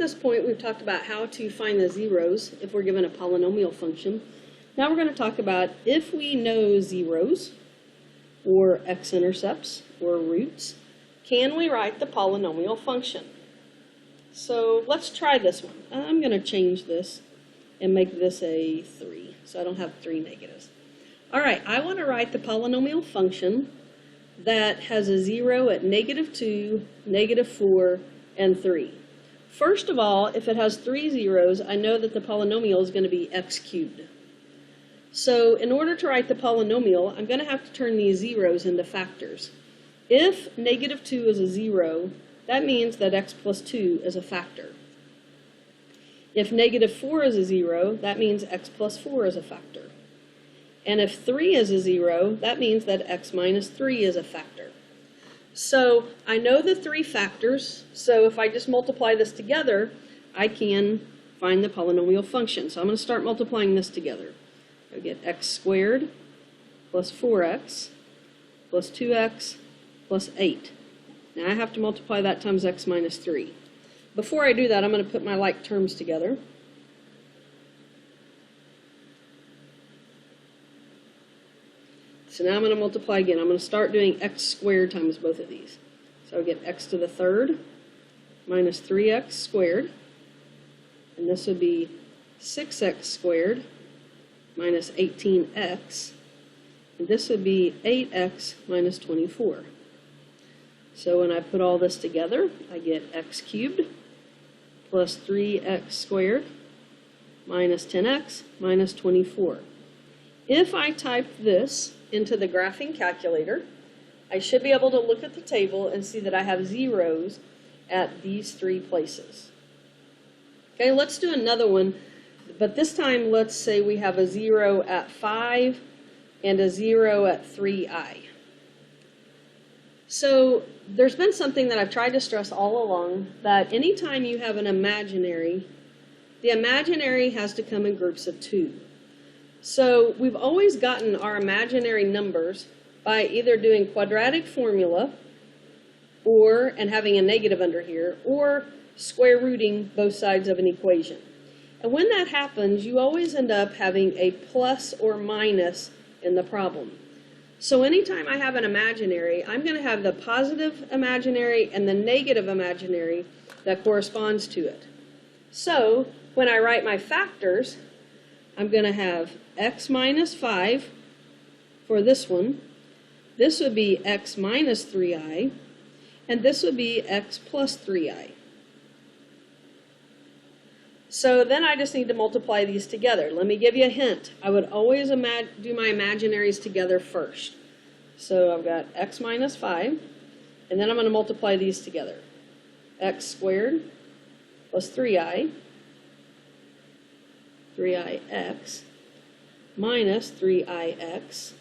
this point, we've talked about how to find the zeros if we're given a polynomial function. Now we're going to talk about if we know zeros, or x-intercepts, or roots, can we write the polynomial function? So let's try this one. I'm going to change this and make this a 3, so I don't have 3 negatives. All right, I want to write the polynomial function that has a 0 at -2, -4, and 3. First of all, if it has 3 zeros, I know that the polynomial is going to be x cubed. So in order to write the polynomial, I'm going to have to turn these zeros into factors. If -2 is a 0, that means that x plus 2 is a factor. If -4 is a 0, that means x plus 4 is a factor. And if 3 is a 0, that means that x minus 3 is a factor. So I know the 3 factors, so if I just multiply this together, I can find the polynomial function. So I'm going to start multiplying this together. I get x squared plus 4x plus 2x plus 8. Now I have to multiply that times x minus 3. Before I do that, I'm going to put my like terms together. So now I'm going to multiply again. I'm going to start doing x squared times both of these. So I get x to the third minus 3x squared. And this would be 6x squared minus 18x. And this would be 8x minus 24. So when I put all this together, I get x cubed plus 3x squared minus 10x minus 24. If I type this into the graphing calculator, I should be able to look at the table and see that I have zeros at these 3 places. Okay, let's do another one, but this time let's say we have a 0 at 5 and a 0 at 3i. So there's been something that I've tried to stress all along, that anytime you have an imaginary, the imaginary has to come in groups of 2. So we've always gotten our imaginary numbers by either doing quadratic formula and having a negative under here, or square rooting both sides of an equation. And when that happens, you always end up having a plus or minus in the problem. So anytime I have an imaginary, I'm going to have the positive imaginary and the negative imaginary that corresponds to it. So when I write my factors, I'm going to have x minus 5 for this one. This would be x minus 3i, and this would be x plus 3i. So then I just need to multiply these together. Let me give you a hint. I would always do my imaginaries together first. So I've got x minus 5, and then I'm going to multiply these together. X squared plus 3ix minus 3ix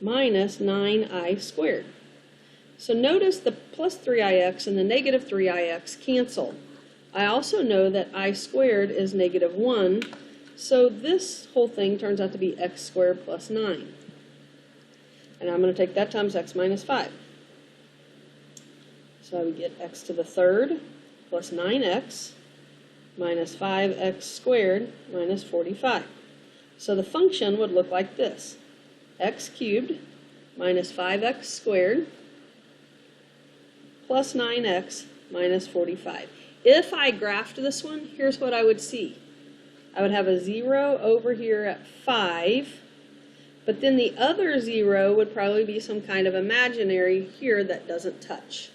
minus 9i squared. So notice the plus 3ix and the negative 3ix cancel. I also know that I squared is -1, so this whole thing turns out to be x squared plus 9. And I'm going to take that times x minus 5. So I would get x to the third plus 9x minus 5x squared minus 45. So the function would look like this: x cubed minus 5x squared plus 9x minus 45. If I graphed this one, here's what I would see. I would have a 0 over here at 5, but then the other 0 would probably be some kind of imaginary here that doesn't touch.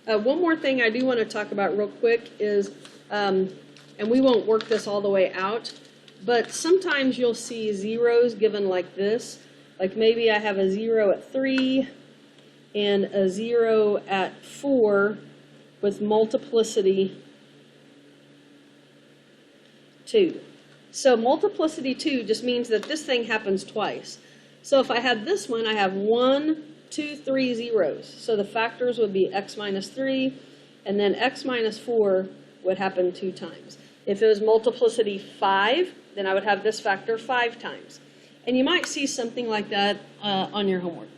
One more thing I do want to talk about real quick is, and we won't work this all the way out, but sometimes you'll see zeros given like this. Like maybe I have a 0 at 3, and a 0 at 4 with multiplicity 2. So multiplicity 2 just means that this thing happens twice. So if I had this one, I have 1, 2, 3 zeros. So the factors would be x minus 3, and then x minus 4 would happen 2 times. If it was multiplicity 5, then I would have this factor 5 times. And you might see something like that on your homework.